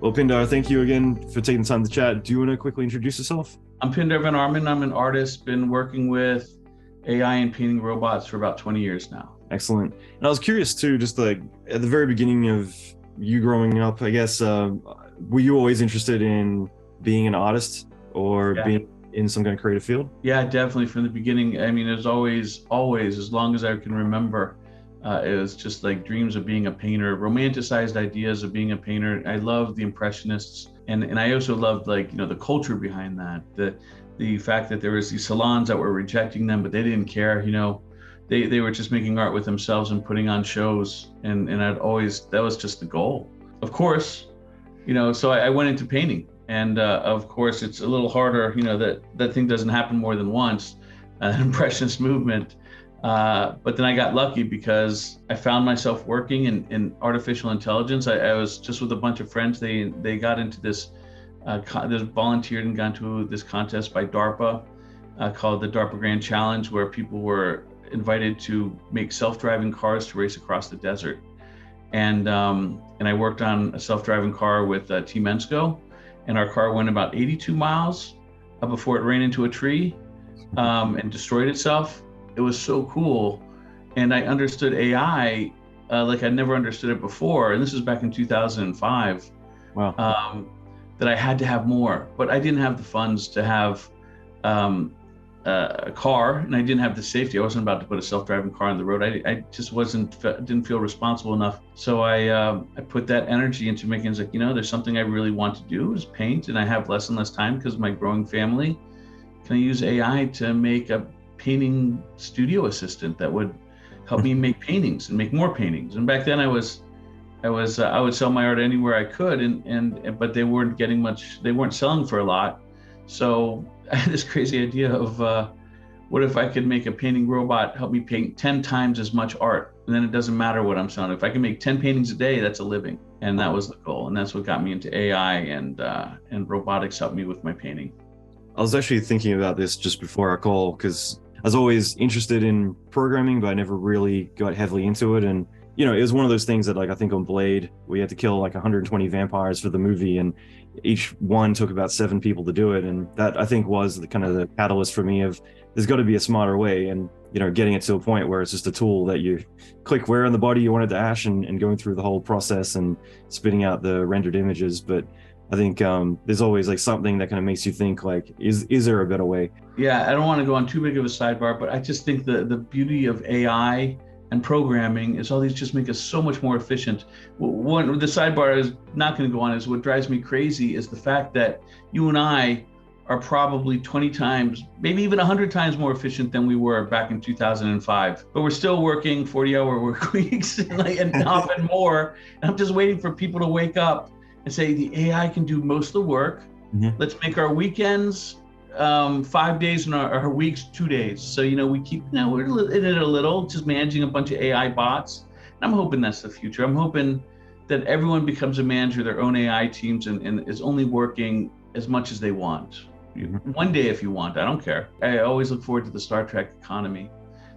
Well, Pindar, thank you again for taking the time to chat. Do you want to quickly introduce yourself? I'm Pindar Van Arman. I'm an artist, been working with AI and painting robots for about 20 years now. Excellent. And I was curious too, just like at the very beginning of you growing up, I guess, were you always interested in being an artist or Yeah. being in some kind of creative field? Yeah, definitely from the beginning. I mean, there's always, as long as I can remember, it was just like dreams of being a painter, romanticized ideas of being a painter. I loved the Impressionists. And I also loved the culture behind that. The fact that there was these salons that were rejecting them, but they didn't care, they were just making art with themselves and putting on shows. And that was just the goal. Of course, so I went into painting. And of course, it's a little harder, that thing doesn't happen more than once, an impressionist movement. But then I got lucky because I found myself working in artificial intelligence. I was just with a bunch of friends. They got into this, they volunteered and got into this contest by DARPA called the DARPA Grand Challenge, where people were invited to make self-driving cars to race across the desert. And I worked on a self-driving car with Team Ensco, and our car went about 82 miles before it ran into a tree and destroyed itself. It was so cool. And I understood AI like I'd never understood it before. And this was back in 2005. Wow. That I had to have more, but I didn't have the funds to have a car, and I didn't have the safety. I wasn't about to put a self-driving car on the road. I just didn't feel responsible enough. So I put that energy into making it like, there's something I really want to do is paint, and I have less and less time because of my growing family. Can I use AI to make a painting studio assistant that would help me make paintings and make more paintings? And back then I would sell my art anywhere I could, but they weren't getting much. They weren't selling for a lot. So I had this crazy idea of what if I could make a painting robot help me paint 10 times as much art, and then it doesn't matter what I'm selling. If I can make 10 paintings a day, that's a living, and that was the goal. And that's what got me into AI, and robotics helped me with my painting. I was actually thinking about this just before our call because I was always interested in programming, but I never really got heavily into it. And it was one of those things that, like, I think on Blade, we had to kill like 120 vampires for the movie, and each one took about 7 people to do it. And that, I think, was the kind of the catalyst for me of there's got to be a smarter way. And getting it to a point where it's just a tool that you click where in the body you want it to ash, and going through the whole process and spitting out the rendered images. But I think there's always like something that kind of makes you think, like, is there a better way? Yeah, I don't want to go on too big of a sidebar, but I just think the beauty of AI and programming is all these just make us so much more efficient. One, the sidebar is not going to go on, is what drives me crazy is the fact that you and I are probably 20 times, maybe even 100 times more efficient than we were back in 2005. But we're still working 40-hour work weeks and often more. And I'm just waiting for people to wake up and say the AI can do most of the work. Mm-hmm. Let's make our weekends 5 days and our weeks 2 days. So we keep we're in it a little, just managing a bunch of AI bots. And I'm hoping that's the future. I'm hoping that everyone becomes a manager of their own AI teams and is only working as much as they want. One day if you want, I don't care. I always look forward to the Star Trek economy,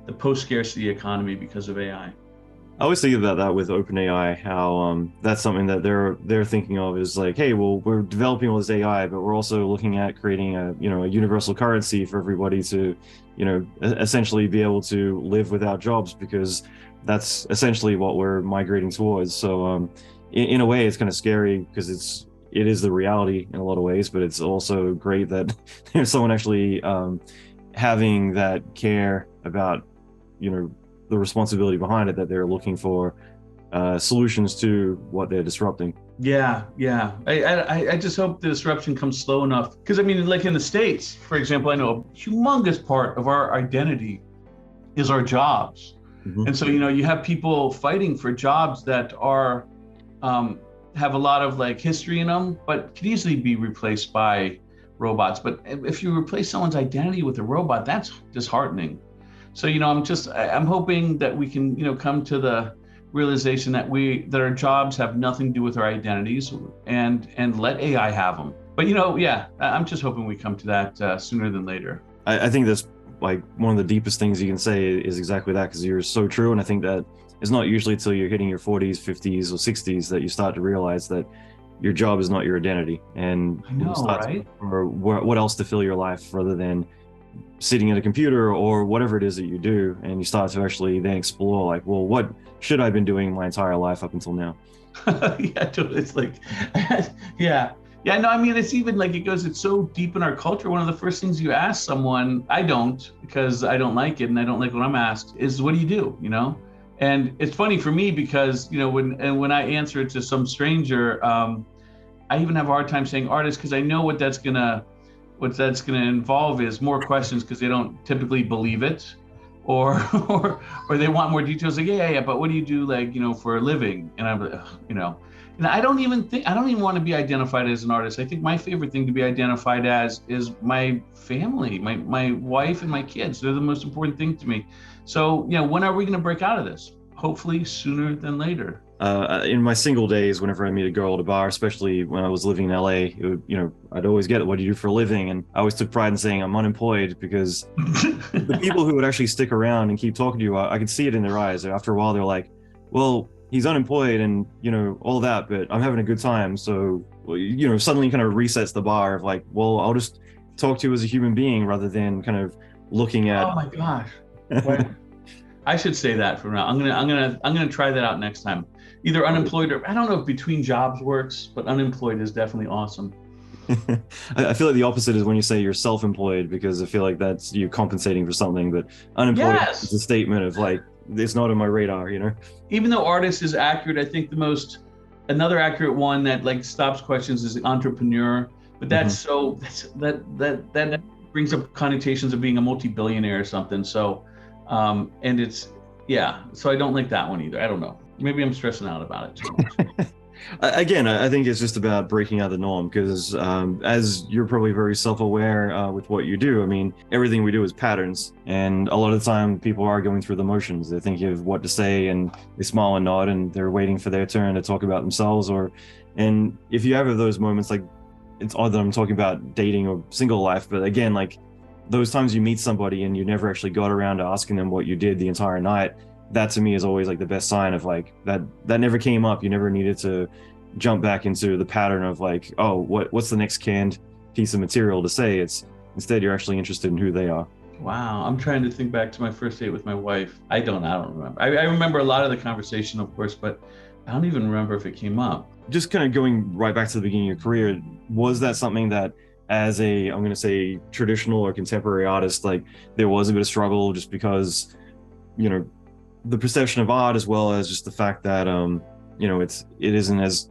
the post-scarcity economy because of AI. I always think about that with OpenAI, how that's something that they're thinking of is like, hey, well, we're developing all this AI, but we're also looking at creating a universal currency for everybody to, essentially be able to live without jobs, because that's essentially what we're migrating towards. So in a way, it's kind of scary because it is the reality in a lot of ways, but it's also great that there's someone actually having that care about, the responsibility behind it, that they're looking for solutions to what they're disrupting. Yeah. I just hope the disruption comes slow enough. Because I mean, like in the States, for example, I know a humongous part of our identity is our jobs. Mm-hmm. And so, you have people fighting for jobs that are have a lot of like history in them, but could easily be replaced by robots. But if you replace someone's identity with a robot, that's disheartening. So, I'm hoping that we can, come to the realization that our jobs have nothing to do with our identities, and let AI have them. But, I'm just hoping we come to that sooner than later. I think that's like one of the deepest things you can say is exactly that, because you're so true. And I think that it's not usually till you're hitting your 40s, 50s, or 60s that you start to realize that your job is not your identity, and I you know, start to right? look for what else to fill your life rather than sitting at a computer or whatever it is that you do, and you start to actually then explore like, well, what should I have been doing my entire life up until now? Yeah, totally. It's like, yeah. Yeah, no, I mean, it's even like it's so deep in our culture. One of the first things you ask someone, I don't, because I don't like it and I don't like what I'm asked, is what do you do? And it's funny for me because, when I answer it to some stranger, I even have a hard time saying artist because I know what that's gonna involve is more questions because they don't typically believe it, or or they want more details. Like, yeah, but what do you do, like, for a living? And I'm like, and I don't even want to be identified as an artist. I think my favorite thing to be identified as is my family, my wife and my kids. They're the most important thing to me. So, when are we going to break out of this? Hopefully sooner than later. In my single days, whenever I meet a girl at a bar, especially when I was living in LA, I'd always get, "What do you do for a living?" And I always took pride in saying I'm unemployed, because the people who would actually stick around and keep talking to you, I could see it in their eyes. After a while, they're like, "Well, he's unemployed and all that, but I'm having a good time." So, suddenly kind of resets the bar of like, well, I'll just talk to you as a human being rather than kind of looking at. Oh my gosh. Well, I should say that from now. I'm gonna try that out next time. Either unemployed or I don't know if between jobs works, but unemployed is definitely awesome. I feel like the opposite is when you say you're self-employed, because I feel like that's you compensating for something, but unemployed is a Yes. statement of like, it's not on my radar. Even though artist is accurate, I think another accurate one that like stops questions is entrepreneur. But Mhm. that brings up connotations of being a multi-billionaire or something. So, and it's yeah. So I don't like that one either. I don't know. Maybe I'm stressing out about it too much. Again, I think it's just about breaking out the norm, because as you're probably very self-aware with what you do, I mean, everything we do is patterns. And a lot of the time, people are going through the motions. They're thinking of what to say and they smile and nod and they're waiting for their turn to talk about themselves. And if you have those moments, like, it's odd that I'm talking about dating or single life, but again, like those times you meet somebody and you never actually got around to asking them what you did the entire night, that to me is always like the best sign of like that never came up. You never needed to jump back into the pattern of like, oh, what's the next canned piece of material to say. It's instead you're actually interested in who they are. Wow, I'm trying to think back to my first date with my wife. I don't remember. I remember a lot of the conversation, of course, but I don't even remember if it came up. Just kind of going right back to the beginning of your career, was that something that, as a, I'm going to say, traditional or contemporary artist, like there was a bit of struggle just because, you know, the perception of art, as well as just the fact that it isn't as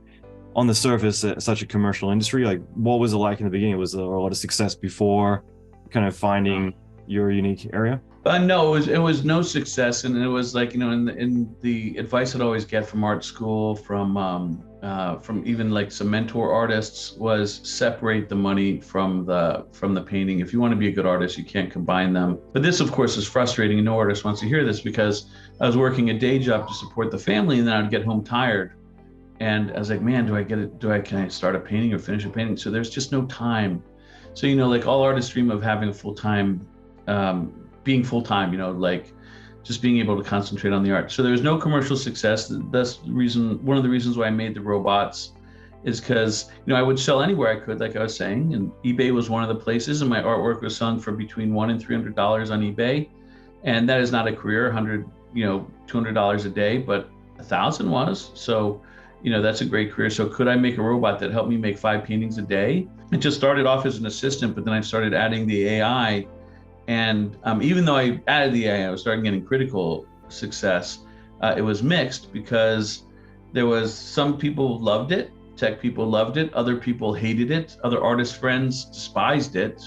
on the surface such a commercial industry? Like, what was it like in the beginning? Was there a lot of success before kind of finding your unique area? No, it was no success, and it was like, in the advice I'd always get from art school, from even like some mentor artists, was separate the money from the painting. If you want to be a good artist, you can't combine them. But this, of course, is frustrating, and no artist wants to hear this, because I was working a day job to support the family, and then I'd get home tired, and I was like, man, can I start a painting or finish a painting? So there's just no time. So, like all artists dream of having a full-time, being full-time, like just being able to concentrate on the art. So there was no commercial success. That's the reason, one of the reasons why I made the robots, is because, I would sell anywhere I could, like I was saying, and eBay was one of the places, and my artwork was selling for between $100 and $300 on eBay. And that is not a career, 100, $200 a day, but 1,000 was. So, that's a great career. So could I make a robot that helped me make 5 paintings a day? It just started off as an assistant, but then I started adding the AI. And even though I added the AI, I was starting getting critical success. It was mixed, because there was some people loved it, tech people loved it, other people hated it, other artist friends despised it,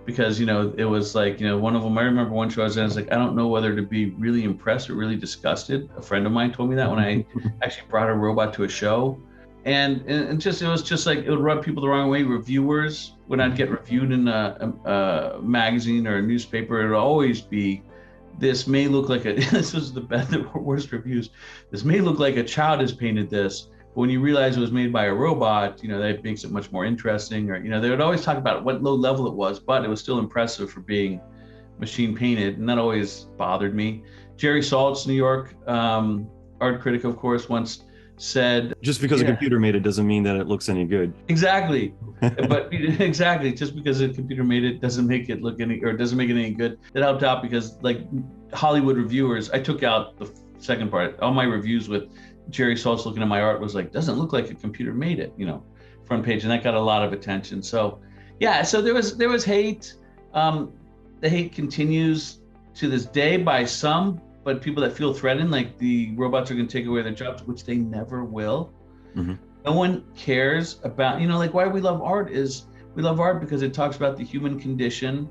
because it was like, one of them, I remember one show I was in, I was like, I don't know whether to be really impressed or really disgusted. A friend of mine told me that when I actually brought a robot to a show. And just, it was just like, it would rub people the wrong way. Reviewers, when I'd get reviewed in a magazine or a newspaper, it would always be, this may look like this was the best, the worst reviews. This may look like a child has painted this, but when you realize it was made by a robot, that makes it much more interesting. Or, they would always talk about what low level it was, but it was still impressive for being machine painted. And that always bothered me. Jerry Saltz, New York art critic, of course, once said, just because a yeah, computer made it doesn't mean that it looks any good. exactly. But exactly, just because a computer made it doesn't make it look any, or doesn't make it any good. It helped out because like Hollywood reviewers, I took out the second part. All my reviews with Jerry Saltz looking at my art was like, doesn't look like a computer made it, front page, and that got a lot of attention. So yeah, so there was hate. The hate continues to this day by some, but people that feel threatened, like the robots are going to take away their jobs, which they never will. Mm-hmm. No one cares about, like why we love art is we love art because it talks about the human condition,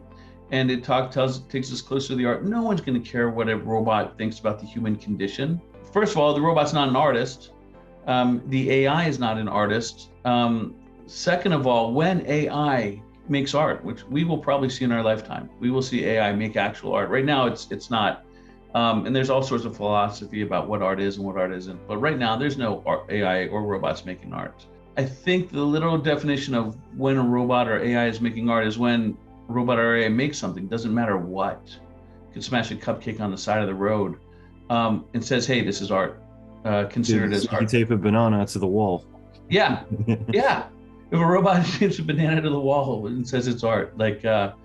and it takes us closer to the art. No one's going to care what a robot thinks about the human condition. First of all, the robot's not an artist. The AI is not an artist. Second of all, when AI makes art, which we will probably see in our lifetime, we will see AI make actual art. Right now, it's not. And there's all sorts of philosophy about what art is and what art isn't. But right now, there's no AI or robots making art. I think the literal definition of when a robot or AI is making art is when a robot or AI makes something, doesn't matter what. You can smash a cupcake on the side of the road and says, hey, this is art. Consider it as art. You tape a banana to the wall. Yeah, yeah. If a robot tapes a banana to the wall and says it's art, like that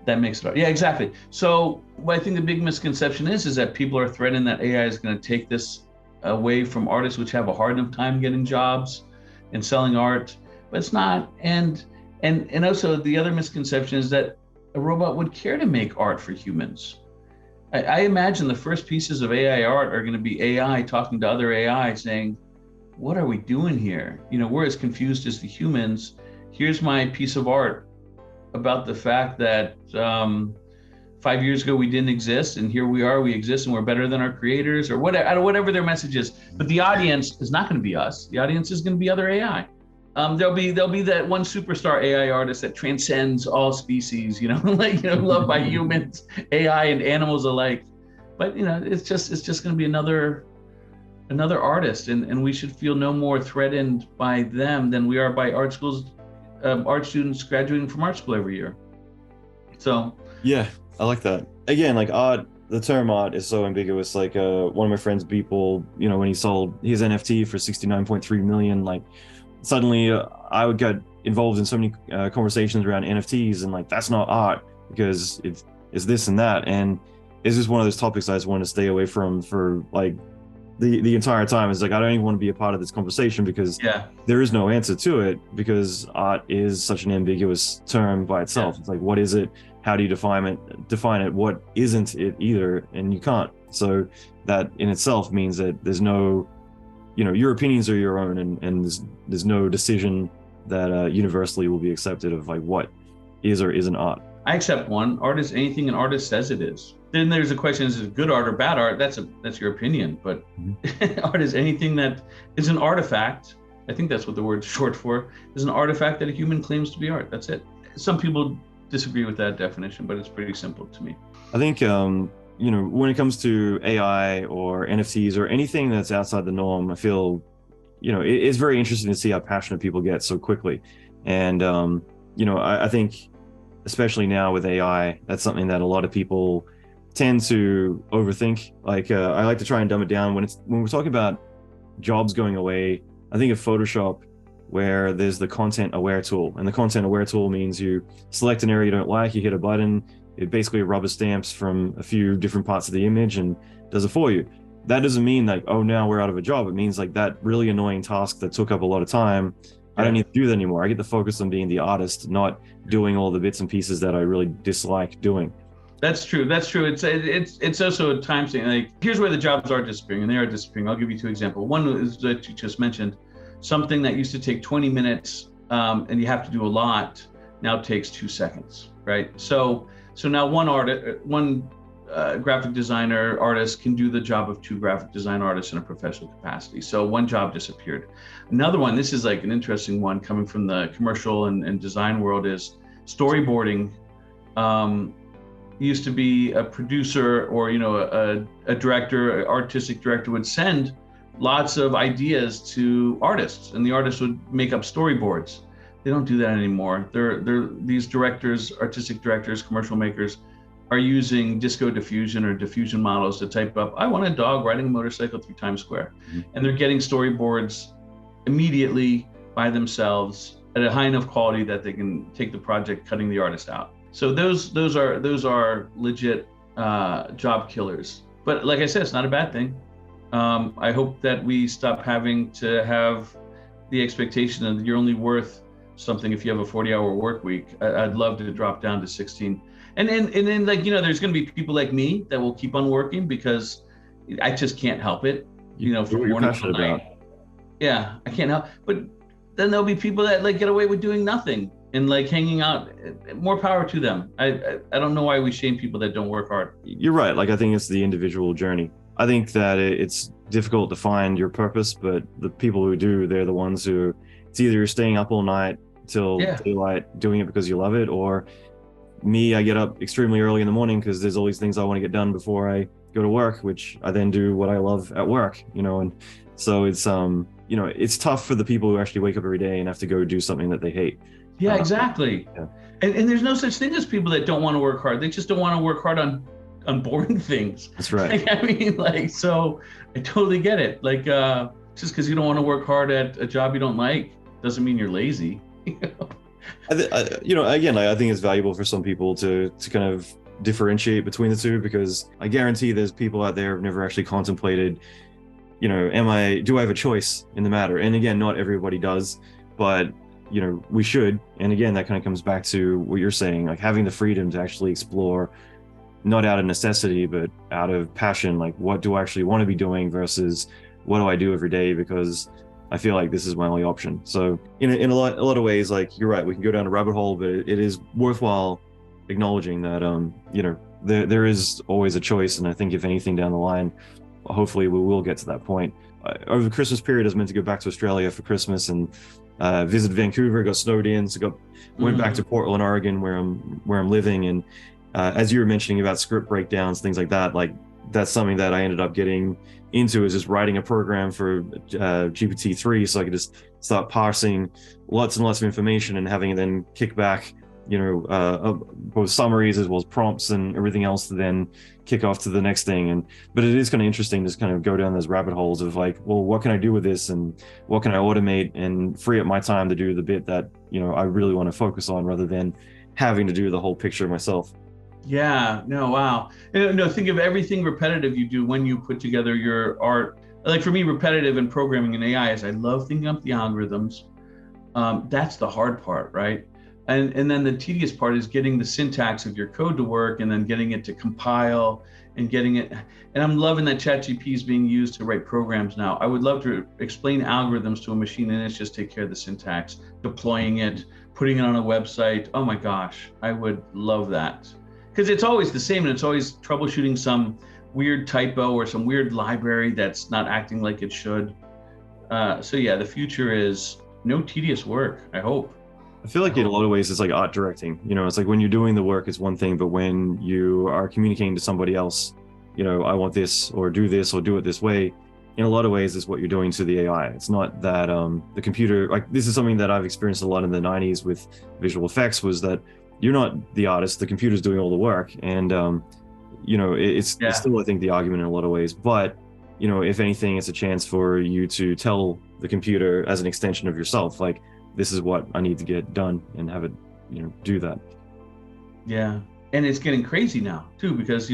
makes it art. Yeah, exactly. So what I think the big misconception is that people are threatening that AI is going to take this away from artists, which have a hard enough time getting jobs and selling art, but it's not. And also the other misconception is that a robot would care to make art for humans. I imagine the first pieces of AI art are going to be AI talking to other AI saying, what are we doing here? We're as confused as the humans. Here's my piece of art about the fact that 5 years ago we didn't exist, and here we are, we exist, and we're better than our creators, or whatever their message is. But the audience is not going to be us. The audience is going to be other AI. There'll be that one superstar AI artist that transcends all species, loved by humans, AI, and animals alike. But it's just going to be another artist, and we should feel no more threatened by them than we are by art students graduating from art school every year. So yeah, I like that. Again, like art, the term art is so ambiguous. Like one of my friends, Beeple, when he sold his NFT for 69.3 million, like suddenly I would get involved in so many conversations around NFTs, and like that's not art because it's this and that, and it's just one of those topics I just want to stay away from for like the entire time. Is like I don't even want to be a part of this conversation because there is no answer to it, because art is such an ambiguous term by itself. It's like, what is it? How do you define it? What isn't it either? And you can't. So that in itself means that there's no, your opinions are your own, and there's no decision that universally will be accepted of like what is or isn't art. I accept one. Art is anything an artist says it is. Then there's a question: is it good art or bad art? That's your opinion. But art is anything that is an artifact. I think that's what the word's short for. Is an artifact that a human claims to be art. That's it. Some people disagree with that definition, but it's pretty simple to me. I think when it comes to AI or NFTs or anything that's outside the norm, I feel it's very interesting to see how passionate people get so quickly. And I think especially now with AI, that's something that a lot of people tend to overthink. Like I like to try and dumb it down when we're talking about jobs going away. I think of Photoshop, where there's the content aware tool, and the content aware tool means you select an area you don't like, you hit a button, it basically rubber stamps from a few different parts of the image and does it for you. That doesn't mean like, oh, now we're out of a job. It means like that really annoying task that took up a lot of time, I don't need to do that anymore. I get to focus on being the artist, not doing all the bits and pieces that I really dislike doing. That's true. It's also a time thing. Like, here's where the jobs are disappearing, and they are disappearing. I'll give you two examples. One is that you just mentioned, something that used to take 20 minutes and you have to do a lot, now takes 2 seconds, right? So now one graphic designer artist can do the job of 2 graphic design artists in a professional capacity. So one job disappeared. Another one, this is like an interesting one coming from the commercial and design world, is storyboarding. Used to be a producer or a director, artistic director would send lots of ideas to artists, and the artists would make up storyboards. They don't do that anymore. They're these directors, artistic directors, commercial makers, are using disco diffusion or diffusion models to type up, I want a dog riding a motorcycle through Times Square. And they're getting storyboards immediately by themselves at a high enough quality that they can take the project, cutting the artist out. So those are legit job killers. But like I said, it's not a bad thing. I hope that we stop having to have the expectation that you're only worth something if you have a 40-hour work week. I'd love to drop down to 16. And then like, there's going to be people like me that will keep on working because I just can't help it, from morning till night. Yeah, I can't help. But then there'll be people that like get away with doing nothing and like hanging out. More power to them. I don't know why we shame people that don't work hard. You're right. Like, I think it's the individual journey. I think that it's difficult to find your purpose, but the people who do, they're the ones who, it's either you're staying up all night till daylight doing it because you love it, or me, I get up extremely early in the morning because there's all these things I want to get done before I go to work, which I then do what I love at work, and so it's it's tough for the people who actually wake up every day and have to go do something that they hate. Yeah, exactly. Yeah. And there's no such thing as people that don't want to work hard. They just don't want to work hard on boring things. That's right. So I totally get it. Like, just because you don't want to work hard at a job you don't like doesn't mean you're lazy. Again, I think it's valuable for some people to kind of differentiate between the two, because I guarantee there's people out there who've never actually contemplated, do I have a choice in the matter? And again, not everybody does, but we should. And again, that kind of comes back to what you're saying, like having the freedom to actually explore, not out of necessity, but out of passion. Like, what do I actually want to be doing versus what do I do every day because I feel like this is my only option. So in a lot of ways, like, you're right, we can go down a rabbit hole, but it is worthwhile acknowledging that, there is always a choice. And I think if anything down the line, hopefully we will get to that point. Over the Christmas period, I was meant to go back to Australia for Christmas and visit Vancouver, got snowed in, so went back to Portland, Oregon, where I'm living. And as you were mentioning about script breakdowns, things like that, like that's something that I ended up getting into, is just writing a program for GPT-3 so I could just start parsing lots and lots of information and having it then kick back, both summaries as well as prompts and everything else to then kick off to the next thing. But it is kind of interesting to kind of go down those rabbit holes of like, well, what can I do with this and what can I automate and free up my time to do the bit that, I really want to focus on, rather than having to do the whole picture myself. Yeah, no, wow. No, think of everything repetitive you do when you put together your art. Like for me, repetitive in programming and AI is I love thinking up the algorithms. That's the hard part, right? And then the tedious part is getting the syntax of your code to work and then getting it to compile and getting it. And I'm loving that ChatGPT is being used to write programs now. I would love to explain algorithms to a machine and it's just take care of the syntax, deploying it, putting it on a website. Oh my gosh, I would love that. Because it's always the same and it's always troubleshooting some weird typo or some weird library that's not acting like it should. So yeah, the future is no tedious work, I hope. I feel like in a lot of ways it's like art directing. It's like when you're doing the work, it's one thing, but when you are communicating to somebody else, I want this or do it this way. In a lot of ways, it's what you're doing to the AI. It's not that the computer, like this is something that I've experienced a lot in the 90s with visual effects, was that you're not the artist, the computer's doing all the work. And, it's still, I think, the argument in a lot of ways. But, if anything, it's a chance for you to tell the computer as an extension of yourself, like, this is what I need to get done, and have it, do that. Yeah. And it's getting crazy now too, because,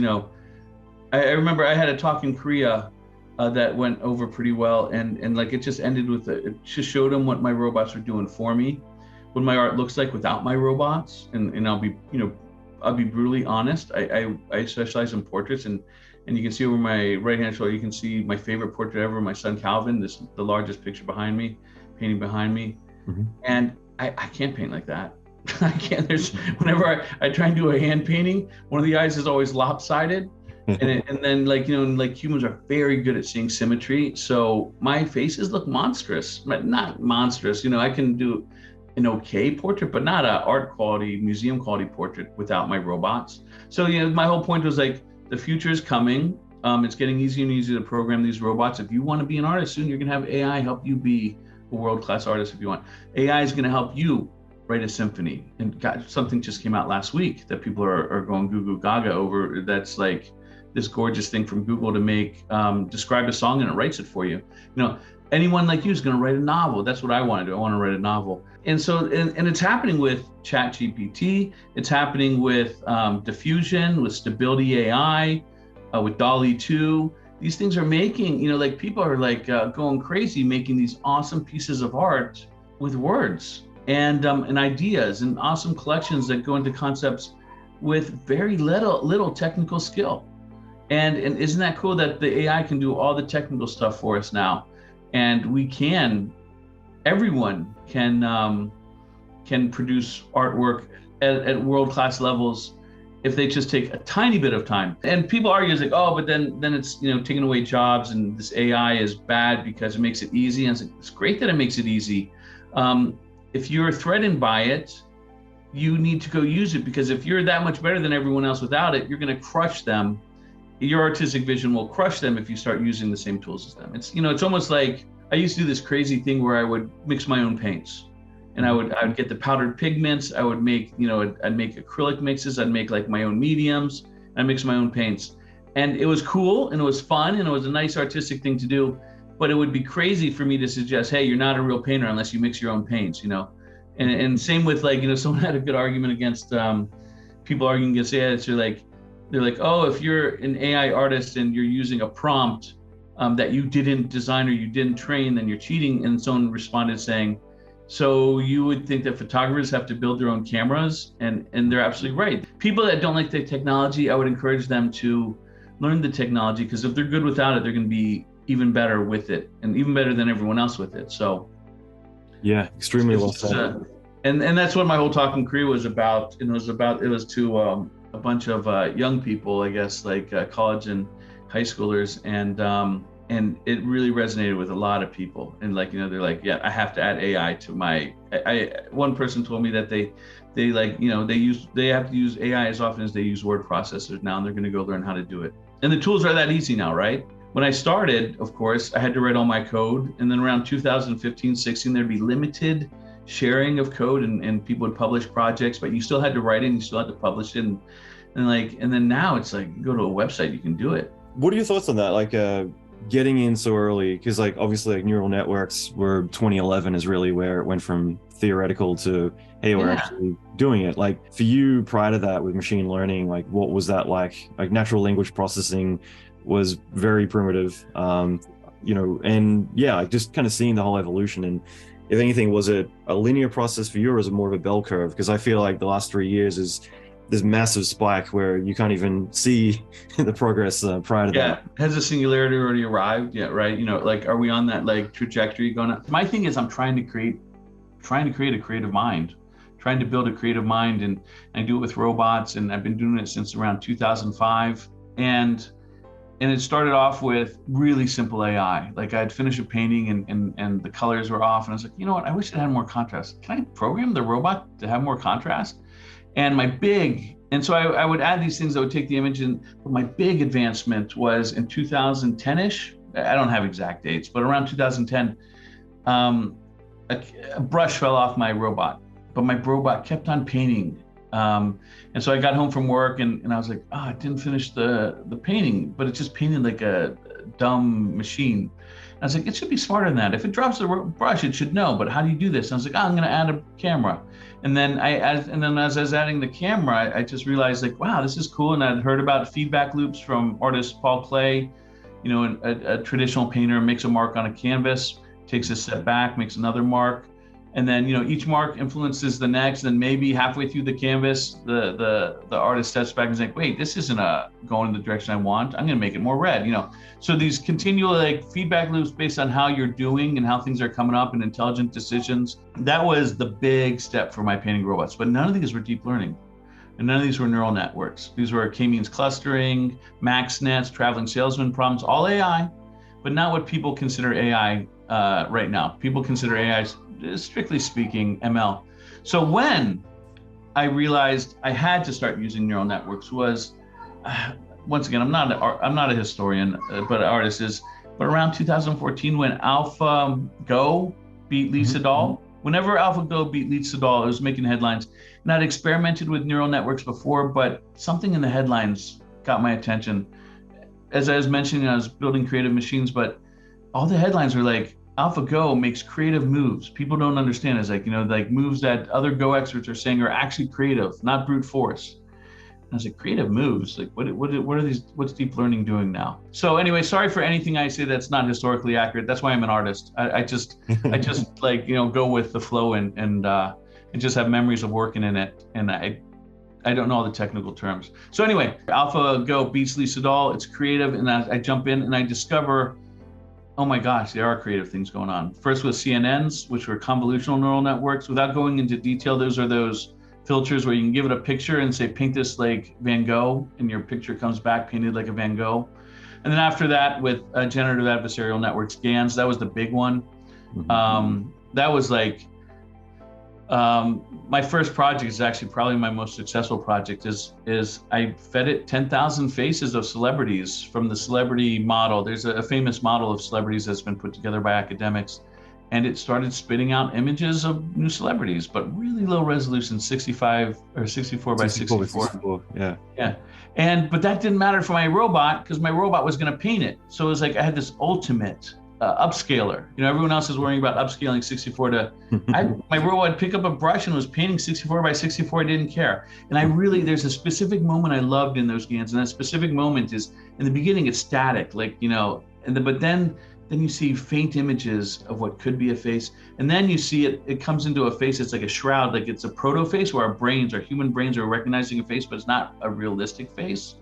I remember I had a talk in Korea that went over pretty well. And like, it just ended with, it just showed them what my robots are doing for me, what my art looks like without my robots. And I'll be, I'll be brutally honest. I specialize in portraits, and you can see over my right-hand shoulder, you can see my favorite portrait ever, my son Calvin, the largest picture behind me, painting behind me. Mm-hmm. And I can't paint like that. I can't. Whenever I try and do a hand painting, one of the eyes is always lopsided. and then like humans are very good at seeing symmetry. So my faces look monstrous, but not monstrous. I can do an okay portrait, but not a art quality, museum quality portrait without my robots. So my whole point was like, the future is coming. It's getting easier and easier to program these robots. If you want to be an artist soon, you're gonna have AI help you be a world-class artist. If you want, AI is gonna help you write a symphony. And God, something just came out last week that people are going goo goo gaga over. That's like this gorgeous thing from Google to make, describe a song and it writes it for you. You know, anyone like you is going to write a novel. That's what I want to do. I want to write a novel. And so, and it's happening with ChatGPT. It's happening with Diffusion, with Stability AI, with DALL-E 2. These things are making, you know, like people are like going crazy making these awesome pieces of art with words and ideas and awesome collections that go into concepts with very little technical skill. And isn't that cool that the AI can do all the technical stuff for us now? And everyone can produce artwork at world-class levels if they just take a tiny bit of time. And people argue, it's like, oh, but then it's, you know, taking away jobs and this AI is bad because it makes it easy. And it's like, it's great that it makes it easy. If you're threatened by it, you need to go use it, because if you're that much better than everyone else without it, you're going to crush them. Your artistic vision will crush them if you start using the same tools as them. It's, you know, it's almost like I used to do this crazy thing where I would mix my own paints, and I would get the powdered pigments. I would make, you know, I'd make acrylic mixes. I'd make like my own mediums. I mix my own paints, and it was cool and it was fun and it was a nice artistic thing to do. But it would be crazy for me to suggest, hey, you're not a real painter unless you mix your own paints, you know. And same with, like, you know, someone had a good argument against people arguing against AI. They're like, oh, if you're an AI artist and you're using a prompt that you didn't design or you didn't train, then you're cheating. And someone responded saying, so you would think that photographers have to build their own cameras? And they're absolutely right. People that don't like the technology, I would encourage them to learn the technology, because if they're good without it, they're going to be even better with it, and even better than everyone else with it. So yeah, extremely well said. And that's what my whole talk in Korea was about. And it was to a bunch of young people, I guess, like college and high schoolers, and it really resonated with a lot of people. And, like, you know, they're like, yeah, I have to add AI to my. One person told me that they like, you know, they have to use AI as often as they use word processors now, and they're going to go learn how to do it. And the tools are that easy now, right? When I started, of course, I had to write all my code, and then around 2015, 16, there'd be limited sharing of code, and people would publish projects, but you still had to write it and you still had to publish it. And then now it's like, you go to a website, you can do it. What are your thoughts on that? Like getting in so early, because like obviously like neural networks were 2011 is really where it went from theoretical to, hey, we're actually doing it. Like for you prior to that with machine learning, like what was that like? Like natural language processing was very primitive, you know, and yeah, like just kind of seeing the whole evolution. And if anything, was it a linear process for you, or is it more of a bell curve? Because I feel like the last 3 years is this massive spike where you can't even see the progress prior to that. Yeah, has the singularity already arrived? Yeah, right. You know, like, are we on that like trajectory going up? My thing is, I'm trying to create a creative mind, trying to build a creative mind, and I do it with robots, and I've been doing it since around 2005. And it started off with really simple AI. Like I'd finish a painting and the colors were off, and I was like, you know what? I wish it had more contrast. Can I program the robot to have more contrast? And so I would add these things that would take the image, but my big advancement was in 2010-ish. I don't have exact dates, but around 2010, a brush fell off my robot, but my robot kept on painting. And so I got home from work and I was like, I didn't finish the painting, but it just painted like a dumb machine. And I was like, it should be smarter than that. If it drops the brush, it should know, but how do you do this? And I was like, I'm going to add a camera. And then as I was adding the camera, I just realized, like, wow, this is cool. And I'd heard about feedback loops from artist Paul Klee. You know, a traditional painter makes a mark on a canvas, takes a step back, makes another mark. And then, you know, each mark influences the next. And maybe halfway through the canvas, the artist steps back and is like, wait, this isn't going in the direction I want. I'm going to make it more red, you know. So these continual like feedback loops based on how you're doing and how things are coming up and intelligent decisions. That was the big step for my painting robots. But none of these were deep learning. And none of these were neural networks. These were k-means clustering, max nets, traveling salesman problems, all AI, but not what people consider AI right now. People consider AI, strictly speaking, ML. So when I realized I had to start using neural networks was, once again, I'm not a historian, but an artist is, but around 2014 when AlphaGo beat Lee Sedol, whenever AlphaGo beat Lead Sedol, it was making headlines. And I'd experimented with neural networks before, but something in the headlines got my attention. As I was mentioning, I was building creative machines, but all the headlines were like, AlphaGo makes creative moves. People don't understand. It's like, like moves that other Go experts are saying are actually creative, not brute force. And I was like, creative moves? Like, what are these? What's deep learning doing now? So anyway, sorry for anything I say that's not historically accurate. That's why I'm an artist. I just like, go with the flow and just have memories of working in it. And I don't know all the technical terms. So anyway, AlphaGo beats Lead Sedol. It's creative, and I jump in and I discover, oh my gosh, there are creative things going on. First with CNNs, which were convolutional neural networks. Without going into detail, those are those filters where you can give it a picture and say, paint this like Van Gogh, and your picture comes back painted like a Van Gogh. And then after that, with generative adversarial networks, GANs, that was the big one. That was like, my first project is actually probably my most successful project is I fed it 10,000 faces of celebrities from the celebrity model. There's a famous model of celebrities that's been put together by academics, and it started spitting out images of new celebrities, but really low resolution, 65 or 64 by 64. Yeah. But that didn't matter for my robot, because my robot was going to paint it. So it was like I had this ultimate upscaler. Everyone else is worrying about upscaling 64 to, my robot would pick up a brush and was painting 64 by 64. I didn't care. And there's a specific moment I loved in those GANs. And that specific moment is, in the beginning, it's static, like, but then you see faint images of what could be a face. And then you see it comes into a face. It's like a shroud, like it's a proto face where our human brains are recognizing a face, but it's not a realistic face.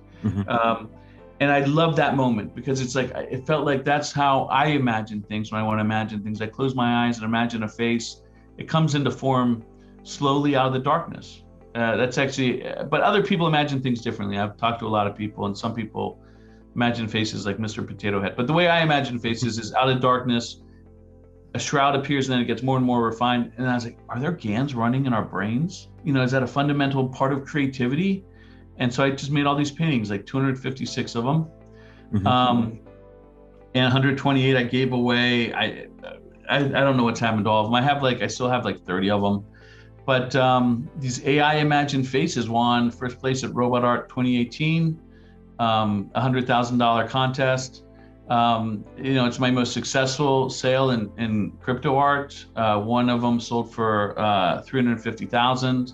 And I love that moment, because it's like, it felt like that's how I imagine things when I want to imagine things. I close my eyes and imagine a face. It comes into form slowly out of the darkness. That's actually, but other people imagine things differently. I've talked to a lot of people, and some people imagine faces like Mr. Potato Head. But the way I imagine faces is out of darkness, a shroud appears, and then it gets more and more refined. And I was like, are there GANs running in our brains? Is that a fundamental part of creativity? And so I just made all these paintings, like 256 of them. And 128 I gave away. I don't know what's happened to all of them. I still have like 30 of them. But these AI imagined faces won first place at Robot Art 2018, $100,000 contest. It's my most successful sale in crypto art. One of them sold for $350,000.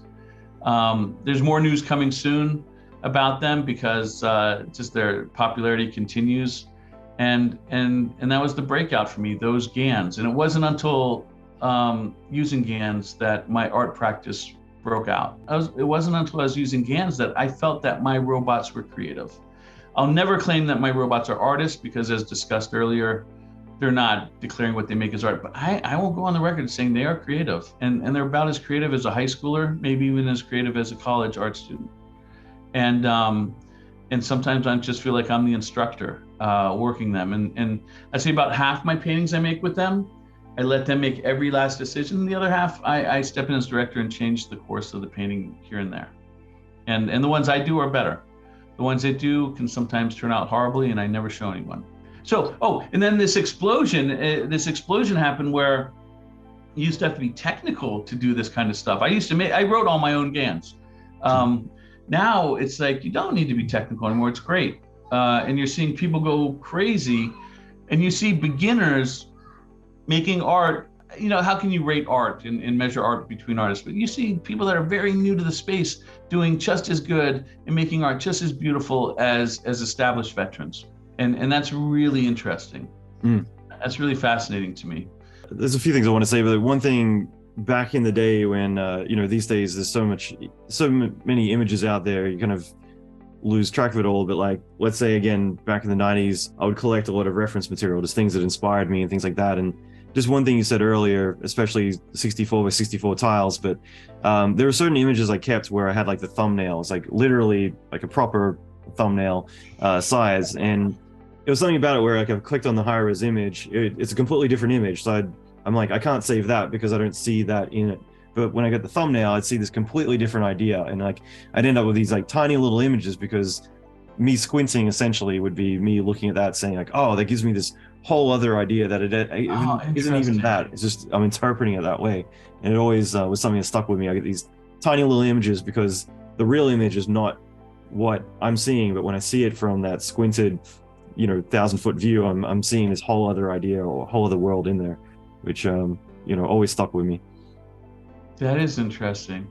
There's more news coming soon about them, because just their popularity continues, and that was the breakout for me, those GANs. And it wasn't until using GANs that my art practice broke out. It wasn't until I was using GANs that I felt that my robots were creative. I'll never claim that my robots are artists, because, as discussed earlier, they're not declaring what they make as art, but I will go on the record saying they are creative, and they're about as creative as a high schooler, maybe even as creative as a college art student. And sometimes I just feel like I'm the instructor working them. And I say about half my paintings I make with them, I let them make every last decision. The other half, I step in as director and change the course of the painting here and there. And the ones I do are better. The ones they do can sometimes turn out horribly, and I never show anyone. So, and then this explosion happened where you used to have to be technical to do this kind of stuff. I wrote all my own GANs. Now it's like, you don't need to be technical anymore. It's great. And you're seeing people go crazy, and you see beginners making art. How can you rate art and measure art between artists? But you see people that are very new to the space doing just as good and making art just as beautiful as established veterans. And that's really interesting. That's really fascinating to me. There's a few things I want to say, but one thing, back in the day when, these days there's so many images out there, you kind of lose track of it all. But like, let's say again, back in the 90s, I would collect a lot of reference material, just things that inspired me and things like that. And just one thing you said earlier, especially 64 by 64 tiles, but there were certain images I kept where I had like the thumbnails, like literally like a proper thumbnail size. And it was something about it where like I've clicked on the high res image, it's a completely different image. So I'm like, I can't save that because I don't see that in it. But when I get the thumbnail, I'd see this completely different idea. And like, I'd end up with these like tiny little images, because me squinting essentially would be me looking at that saying like, oh, that gives me this whole other idea that it Oh, isn't even interesting. that. It's just I'm interpreting it that way, and it always was something that stuck with me. I get these tiny little images because the real image is not what I'm seeing, but when I see it from that squinted, 1,000-foot view, I'm seeing this whole other idea or whole other world in there, which always stuck with me. That is interesting.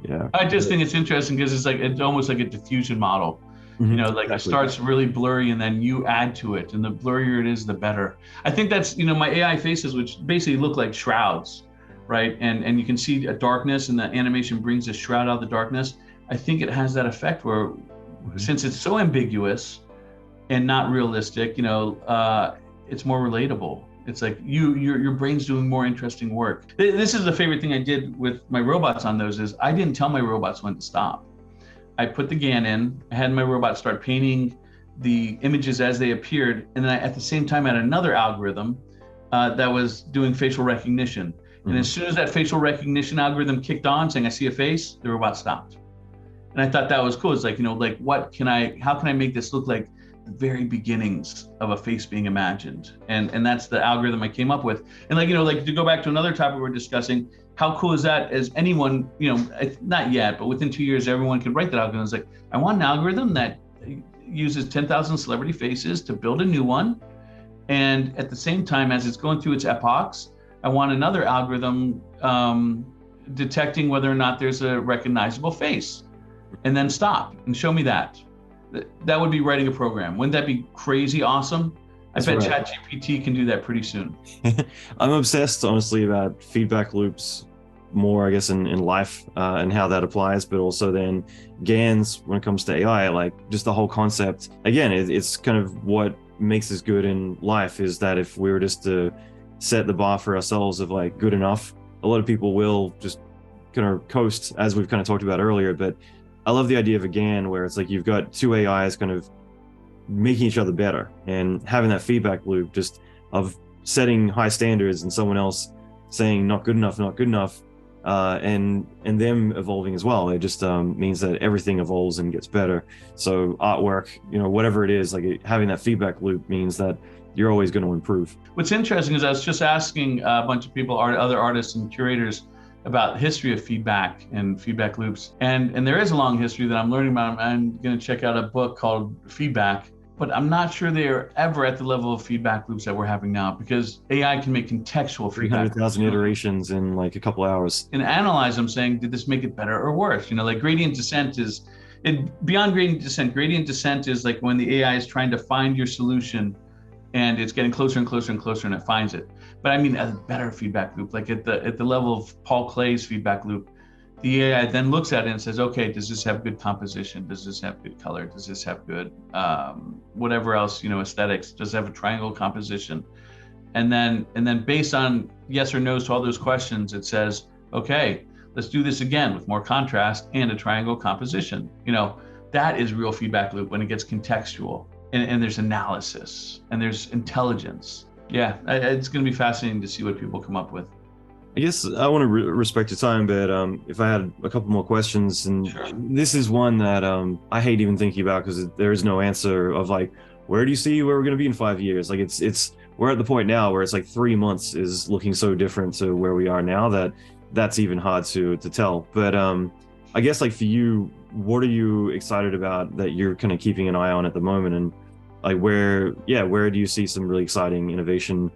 Yeah. I just think it's interesting because it's almost like a diffusion model. Like it Exactly. starts really blurry and then you add to it, and the blurrier it is, the better. I think that's my AI faces, which basically look like shrouds, right? And you can see a darkness, and the animation brings a shroud out of the darkness. I think it has that effect where, Mhm. since it's so ambiguous and not realistic, it's more relatable. It's like your brain's doing more interesting work. This is the favorite thing I did with my robots on those is I didn't tell my robots when to stop. I put the GAN in, I had my robot start painting the images as they appeared, and then at the same time I had another algorithm that was doing facial recognition. And as Mhm. soon as that facial recognition algorithm kicked on, saying I see a face, the robot stopped. And I thought that was cool. It's like, how can I make this look like the very beginnings of a face being imagined? And that's the algorithm I came up with. And like to go back to another topic we're discussing, how cool is that? As anyone, not yet, but within 2 years, everyone could write that algorithm. It's like, I want an algorithm that uses 10,000 celebrity faces to build a new one. And at the same time, as it's going through its epochs, I want another algorithm detecting whether or not there's a recognizable face, and then stop and show me that. That would be writing a program. Wouldn't that be crazy awesome? I That's bet right. ChatGPT can do that pretty soon. I'm obsessed, honestly, about feedback loops more, I guess, in life and how that applies, but also then GANs when it comes to AI, like just the whole concept. Again, it's kind of what makes us good in life is that if we were just to set the bar for ourselves of like good enough, a lot of people will just kind of coast, as we've kind of talked about earlier. But I love the idea of a GAN where it's like you've got two AIs kind of making each other better and having that feedback loop just of setting high standards and someone else saying not good enough, not good enough, and them evolving as well. It just means that everything evolves and gets better. So artwork, whatever it is, like having that feedback loop means that you're always going to improve. What's interesting is I was just asking a bunch of people, other artists and curators, about the history of feedback and feedback loops. And there is a long history that I'm learning about. I'm going to check out a book called Feedback, but I'm not sure they are ever at the level of feedback loops that we're having now, because AI can make contextual feedback loops, 300,000 iterations in like a couple hours. and analyze them, saying, did this make it better or worse? Like gradient descent is beyond gradient descent. Gradient descent is like when the AI is trying to find your solution and it's getting closer and closer and closer and it finds it. But I mean a better feedback loop, like at the level of Paul Clay's feedback loop, the AI then looks at it and says, okay, does this have good composition? Does this have good color? Does this have good whatever else, aesthetics? Does it have a triangle composition? And then based on yes or no's to all those questions, it says, okay, let's do this again with more contrast and a triangle composition. That is real feedback loop when it gets contextual, and there's analysis and there's intelligence. Yeah, it's going to be fascinating to see what people come up with. I guess I want to respect your time, but if I had a couple more questions, and Sure. this is one that I hate even thinking about because there is no answer of like, where do you see where we're going to be in 5 years? Like it's we're at the point now where it's like 3 months is looking so different to where we are now that that's even hard to tell. But I guess like for you, what are you excited about that you're kind of keeping an eye on at the moment, and like where do you see some really exciting innovation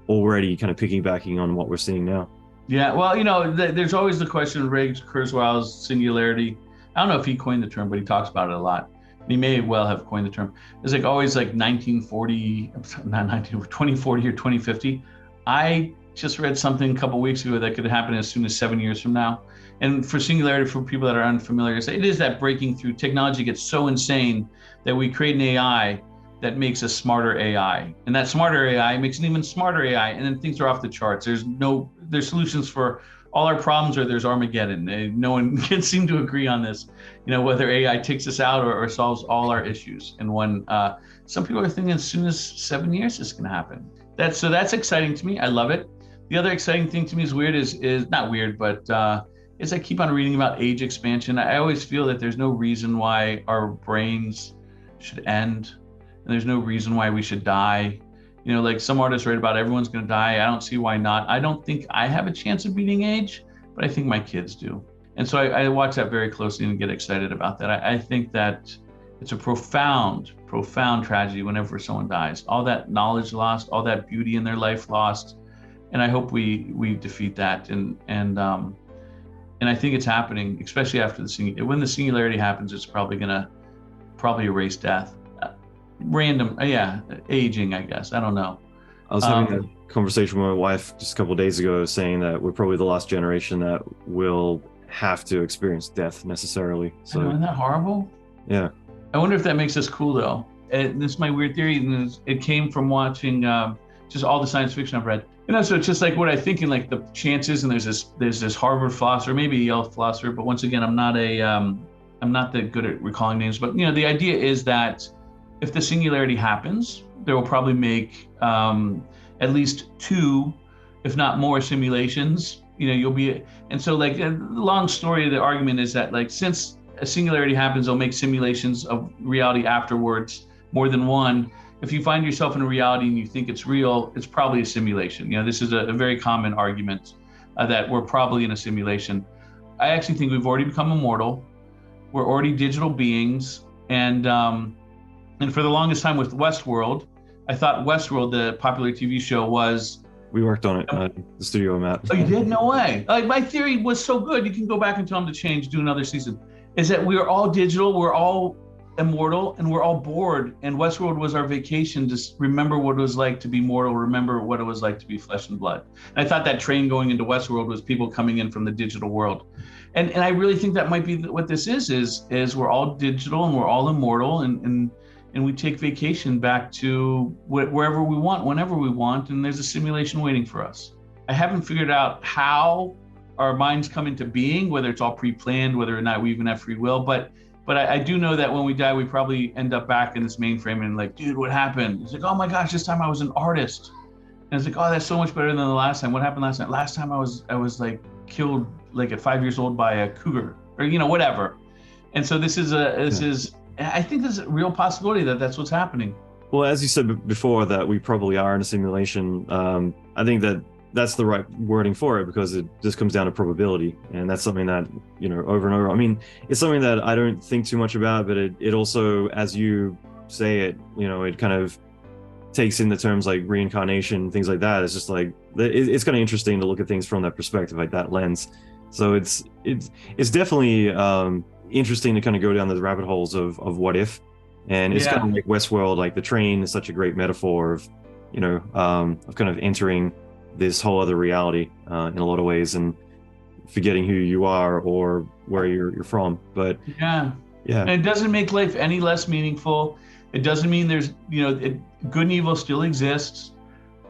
already kind of piggybacking on what we're seeing now? Yeah, well, there's always the question of Ray Kurzweil's singularity. I don't know if he coined the term, but he talks about it a lot. He may well have coined the term. It's like always like 1940, not 2040 or 2050. I just read something a couple of weeks ago that could happen as soon as 7 years from now. And for singularity, for people that are unfamiliar, it is that breaking through. Technology gets so insane that we create an AI that makes a smarter AI, and that smarter AI makes an even smarter AI, and then things are off the charts. There's solutions for all our problems, or there's Armageddon. No one can seem to agree on this, whether AI takes us out or solves all our issues. And when some people are thinking as soon as 7 years this can happen. That's exciting to me. I love it. The other exciting thing to me is weird is not weird, but as I keep on reading about age expansion, I always feel that there's no reason why our brains should end, and there's no reason why we should die. You know, like some artists write about everyone's going to die. I don't see why not. I don't think I have a chance of beating age, but I think my kids do. And so I watch that very closely and get excited about that. I think that it's a profound, profound tragedy whenever someone dies. All that knowledge lost, all that beauty in their life lost, and I hope we defeat that. And I think it's happening, especially after when the singularity happens. It's probably gonna erase death. Random, yeah, aging, I guess. I don't know. I was having a conversation with my wife just a couple of days ago, saying that we're probably the last generation that will have to experience death necessarily. So isn't that horrible? Yeah. I wonder if that makes us cool, though. And this is my weird theory, and it came from watching just all the science fiction I've read. You know, so it's just like what I think in like the chances, and there's this Harvard philosopher, maybe a Yale philosopher, but once again, I'm not that good at recalling names. But you know, the idea is that if the singularity happens, there will probably make at least 2, if not more, simulations. You know, and so like the long story of the argument is that like since a singularity happens, they'll make simulations of reality afterwards, more than one. If you find yourself in a reality and you think it's real, it's probably a simulation. You know, this is a very common argument that we're probably in a simulation. I actually think we've already become immortal. We're already digital beings, and for the longest time with Westworld, I thought Westworld, the popular TV show, was. We worked on it at the studio I'm at. Oh, you did? No way. Like my theory was so good, you can go back and tell them to change, do another season. Is that we're all digital, we're all immortal, and we're all bored. And Westworld was our vacation to remember what it was like to be mortal, remember what it was like to be flesh and blood. And I thought that train going into Westworld was people coming in from the digital world. And I really think that might be what this is we're all digital and we're all immortal, and we take vacation back to wherever we want, whenever we want, and there's a simulation waiting for us. I haven't figured out how our minds come into being, whether it's all pre-planned, whether or not we even have free will, but I do know that when we die, we probably end up back in this mainframe and like, dude, what happened? It's like, oh my gosh, this time I was an artist. And it's like, oh, that's so much better than the last time. What happened last time? Last time I was like killed like at 5 years old by a cougar, or you know, whatever. And so this is I think there's a real possibility that that's what's happening. Well, as you said before, that we probably are in a simulation. I think that's the right wording for it, because it just comes down to probability, and that's something that, you know, over and over. I mean, it's something that I don't think too much about, but it also, as you say it, you know, it kind of takes in the terms like reincarnation, things like that. It's just like it's kind of interesting to look at things from that perspective, like that lens. So it's definitely interesting to kind of go down the rabbit holes of what if, and it's kind of like Westworld. Like the train is such a great metaphor of, you know, of kind of entering this whole other reality in a lot of ways, and forgetting who you are or where you're from. But and it doesn't make life any less meaningful. It doesn't mean there's, you know, good and evil still exists,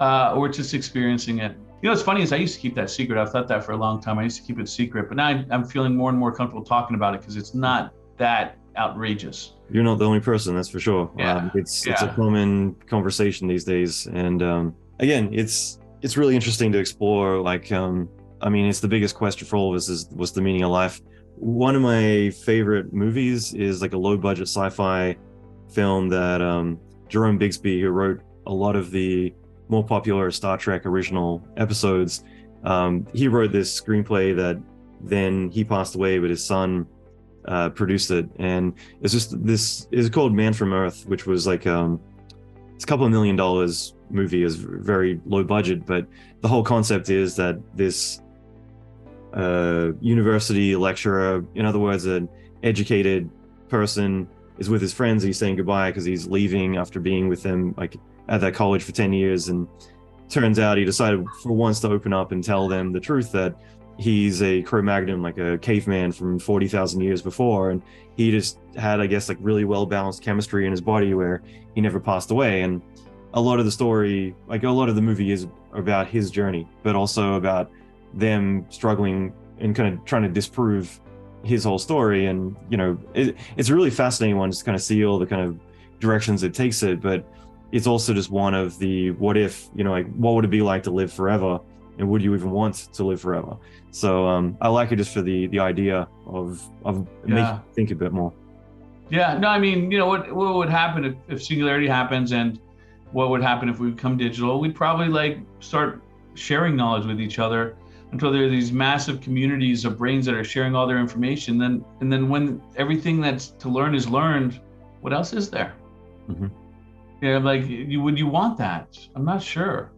or just experiencing it. You know, what's funny is I used to keep that secret. I've thought that for a long time. I used to keep it secret, but now I'm feeling more and more comfortable talking about it because it's not that outrageous. You're not the only person, that's for sure. It's a common conversation these days, and again, it's really interesting to explore. Like, I mean, it's the biggest question for all of us: is what's the meaning of life? One of my favorite movies is like a low-budget sci-fi film that Jerome Bixby, who wrote a lot of the more popular Star Trek original episodes, he wrote this screenplay that then he passed away, but his son produced it, and it's just this is called Man from Earth, which was like it's a couple of $1 million movie, is very low budget, but the whole concept is that this university lecturer, in other words, an educated person, is with his friends. He's saying goodbye because he's leaving after being with them like at that college for 10 years, and turns out he decided for once to open up and tell them the truth, that he's a Cro-Magnon, like a caveman from 40,000 years before, and he just had, I guess, like really well balanced chemistry in his body where he never passed away. And a lot of the story, like a lot of the movie, is about his journey, but also about them struggling and kind of trying to disprove his whole story. And you know, it's a really fascinating one, just kind of see all the kind of directions it takes it, but it's also just one of the what if, you know, like what would it be like to live forever, and would you even want to live forever? So I like it just for the idea of making you think a bit more. Yeah, no, I mean, you know, what would happen if singularity happens, and what would happen if we become digital? We'd probably like start sharing knowledge with each other until there are these massive communities of brains that are sharing all their information. And then when everything that's to learn is learned, what else is there? Mm-hmm. Yeah, like would you want that? I'm not sure.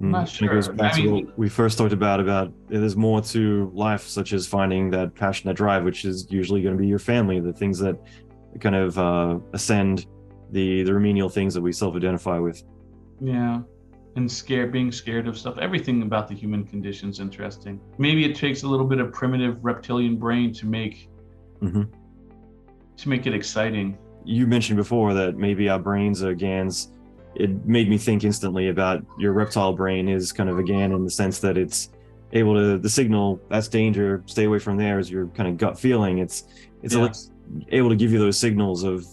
I'm not It goes sure. back to what we first talked about there's more to life, such as finding that passion, that drive, which is usually going to be your family, the things that kind of ascend the remedial things that we self-identify with. Yeah. And being scared of stuff. Everything about the human condition is interesting. Maybe it takes a little bit of primitive reptilian brain to make it exciting. You mentioned before that maybe our brains are GANs. It made me think instantly about your reptile brain is kind of a GAN in the sense that it's able to, the signal, that's danger, stay away from there, is your kind of gut feeling. It's able to give you those signals of,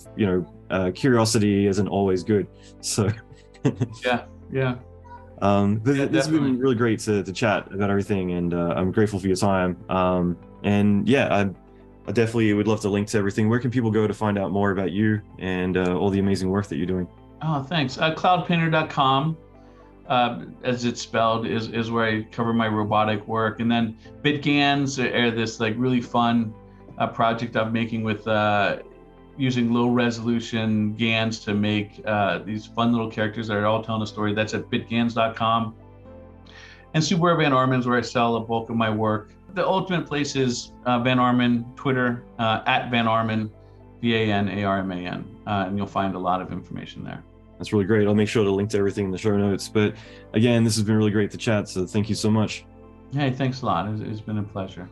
curiosity isn't always good. So yeah. This has been really great to chat about everything, and I'm grateful for your time. And yeah, I definitely would love to link to everything. Where can people go to find out more about you and all the amazing work that you're doing? Oh, thanks. CloudPainter.com, as it's spelled, is where I cover my robotic work. And then BitGANs are this like really fun project I'm making with using low resolution GANs to make these fun little characters that are all telling a story. That's at bitgans.com. And Pindar Van Arman is where I sell a bulk of my work. The ultimate place is Van Arman, Twitter, at Van Arman, VANARMAN, and you'll find a lot of information there. That's really great. I'll make sure to link to everything in the show notes. But again, this has been really great to chat, so thank you so much. Hey, thanks a lot. It's been a pleasure.